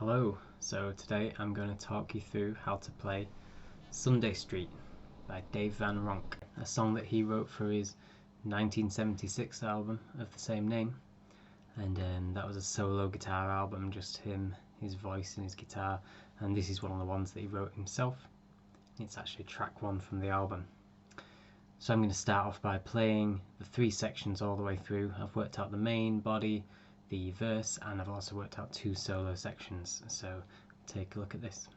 Hello, so today I'm going to talk you through how to play Sunday Street by Dave Van Ronk, a song that he wrote for his 1976 album of the same name, and that was a solo guitar album, just him, his voice and his guitar, and this is one of the ones that he wrote himself. It's actually track 1 from the album. So I'm going to start off by playing the 3 sections all the way through. I've worked out the main body, the verse, and I've also worked out 2 solo sections, so take a look at this.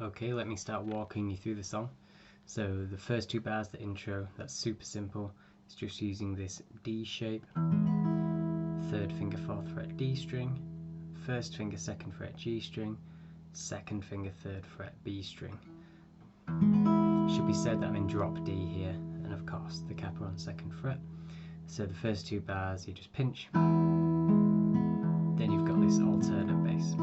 Okay, let me start walking you through the song. So the first 2 bars, the intro, that's super simple. It's just using this D shape, 3rd finger 4th fret D string, 1st finger 2nd fret G string, 2nd finger 3rd fret B string. It should be said that I'm in drop D here, and of course the cap on 2nd fret. So the first 2 bars you just pinch, then you've got this alternate bass.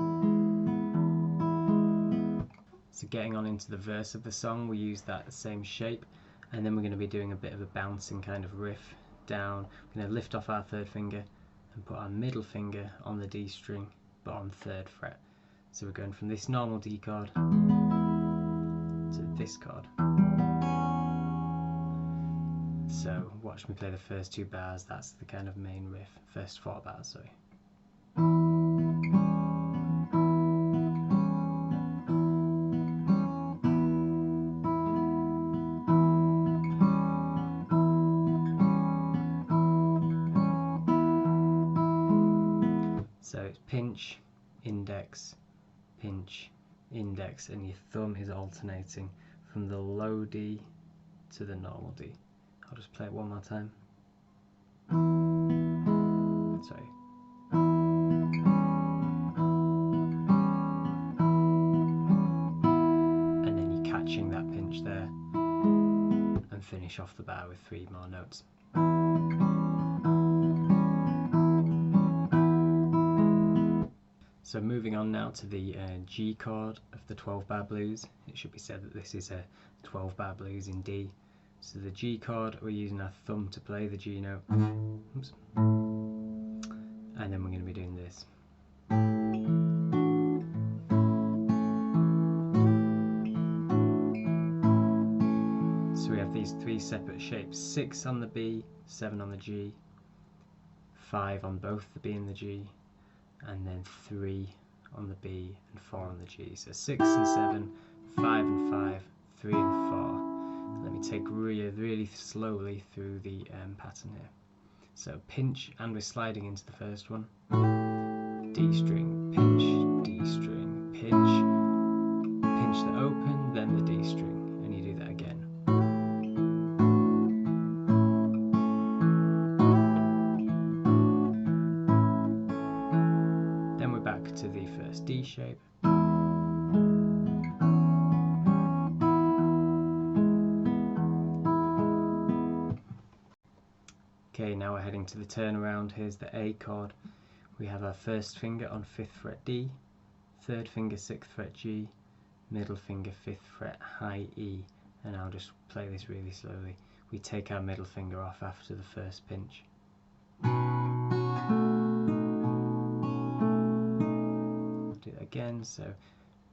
So getting on into the verse of the song, we use that same shape, and then we're going to be doing a bit of a bouncing kind of riff down. We're going to lift off our 3rd finger and put our middle finger on the D string, but on 3rd fret. So we're going from this normal D chord to this chord. So watch me play the first 2 bars, that's the kind of main riff, first 4 bars, sorry. So it's pinch, index, and your thumb is alternating from the low D to the normal D. I'll just play it one more time. Sorry. And then you're catching that pinch there and finish off the bar with 3 more notes. So moving on now to the G chord of the 12-bar blues. It should be said that this is a 12-bar blues in D. So the G chord, we're using our thumb to play the G note. Oops. And then we're going to be doing this. So we have these 3 separate shapes, 6 on the B, 7 on the G, 5 on both the B and the G, and then 3 on the B and 4 on the G. So 6 and 7, 5 and 5, 3 and 4. Let me take really slowly through the pattern here. So pinch, and we're sliding into the first one. D string, pinch, D string, pinch the open, then the D string, and you do that again. Then we're back to the first D shape. Okay, now we're heading to the turnaround. Here's the A chord. We have our 1st finger on 5th fret D, 3rd finger 6th fret G, middle finger 5th fret high E, and I'll just play this really slowly. we take our middle finger off after the first pinch. Do it again, so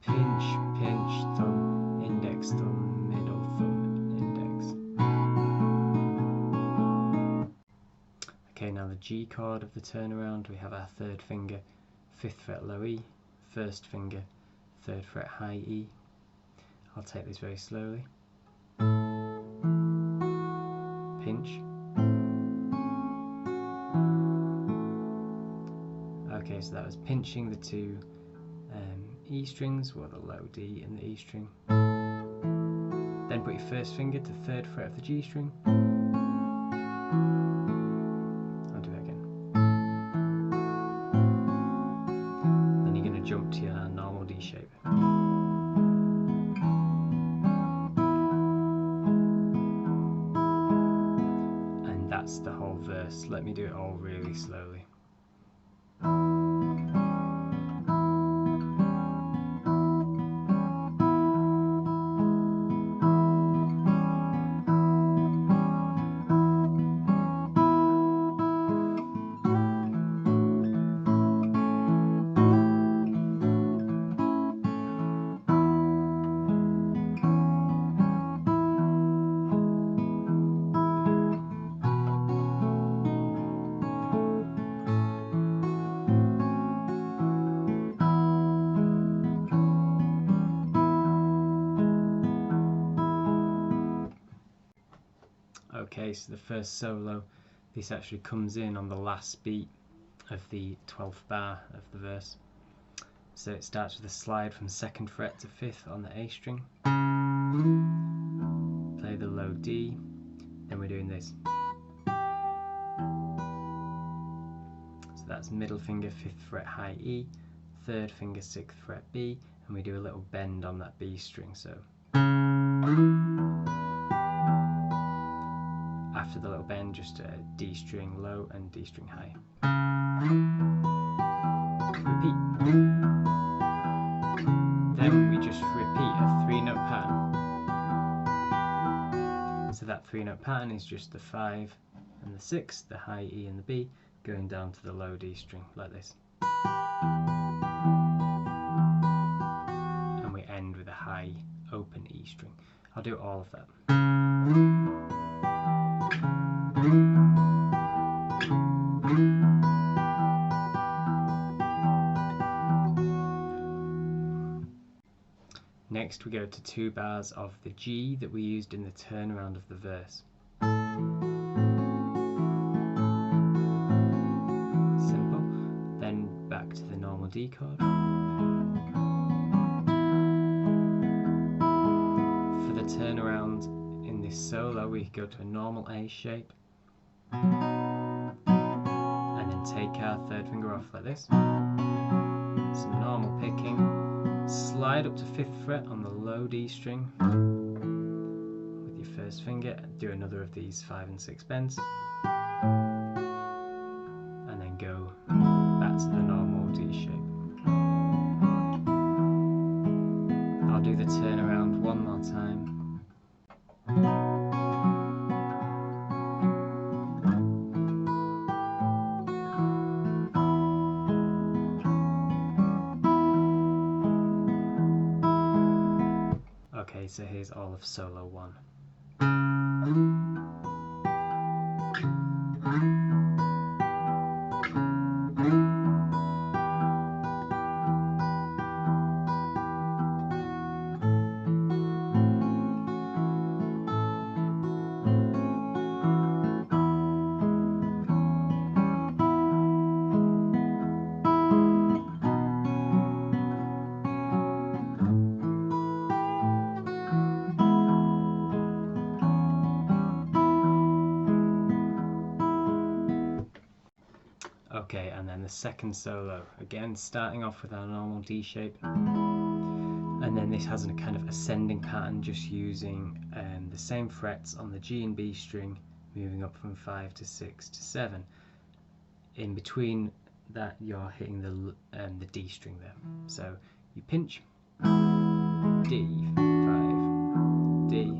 pinch, pinch, thumb, index, thumb, middle, thumb, index. Okay, now the G chord of the turnaround, we have our third finger, 5th fret low E, first finger, 3rd fret high E. I'll take this very slowly. Pinch. Okay, so that was pinching the two E strings, or the low D and the E string. Then put your first finger to 3rd fret of the G string. I'll do that again. Then you're going to jump to your normal D shape. And that's the whole verse. Let me do it all really slowly. Okay, so the first solo, this actually comes in on the last beat of the 12th bar of the verse. So it starts with a slide from 2nd fret to 5th on the A string. Play the low D, then we're doing this. So that's middle finger, 5th fret high E, 3rd finger, 6th fret B, and we do a little bend on that B string. So after the little bend, just a D string low and D string high. Repeat. Then we just repeat a 3-note pattern. So that 3-note pattern is just the 5 and the 6, the high E and the B, going down to the low D string, like this. And we end with a high open E string. I'll do all of that. Next we go to 2 bars of the G that we used in the turnaround of the verse. Simple. Then back to the normal D chord. For the turnaround in this solo, we go to a normal A shape. And then take our 3rd finger off like this. Some normal picking. Slide up to 5th fret on the low D string with your first finger, do another of these 5 and 6 bends, and then go back to the normal D shape. I'll do the turnaround one more time. Okay, so here's all of solo 1. Okay, and then the second solo, again starting off with our normal D shape, and then this has a kind of ascending pattern, just using the same frets on the G and B string, moving up from 5 to 6 to 7. In between that, you're hitting the D string there. So you pinch, D, 5, D,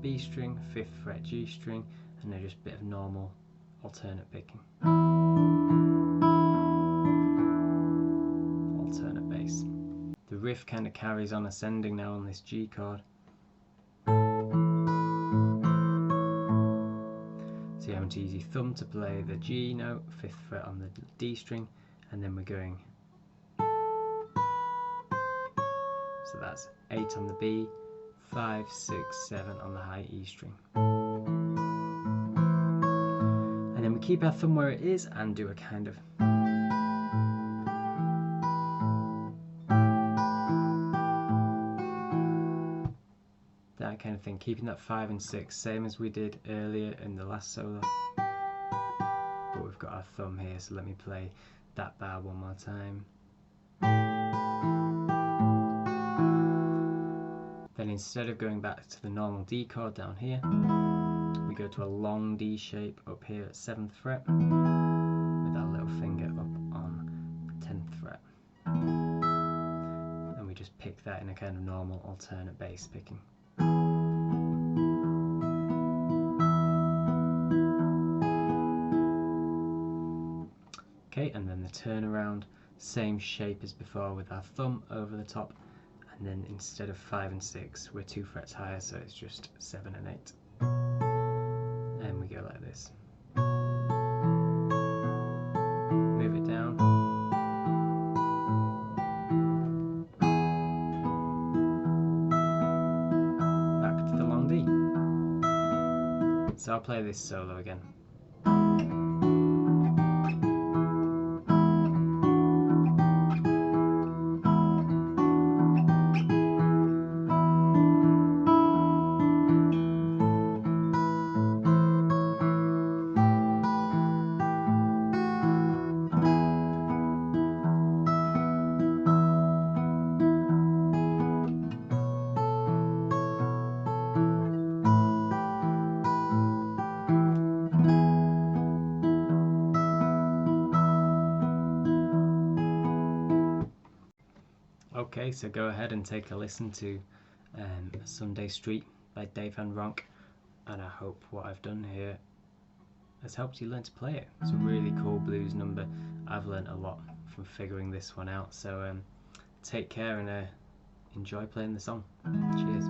B string, 5th fret G string, and then just a bit of normal alternate picking. Alternate bass. The riff kind of carries on ascending now on this G chord. So you're having to use your thumb to play the G note, 5th fret on the D string, and then we're going. So that's 8 on the B, 5, 6, 7 on the high E string. And then we keep our thumb where it is and do a kind of that kind of thing, keeping that 5 and 6, same as we did earlier in the last solo. But we've got our thumb here, so let me play that bar one more time. Then instead of going back to the normal D chord down here, we go to a long D shape up here at 7th fret with our little finger up on 10th fret. And we just pick that in a kind of normal alternate bass picking. Okay, and then the turnaround, same shape as before with our thumb over the top, and then instead of 5 and 6 we're 2 frets higher, so it's just 7 and 8. And we go like this. Move it down. Back to the long D. So I'll play this solo again. Okay, so go ahead and take a listen to Sunday Street by Dave Van Ronk, and I hope what I've done here has helped you learn to play it. It's a really cool blues number. I've learned a lot from figuring this one out, so take care and enjoy playing the song. Cheers.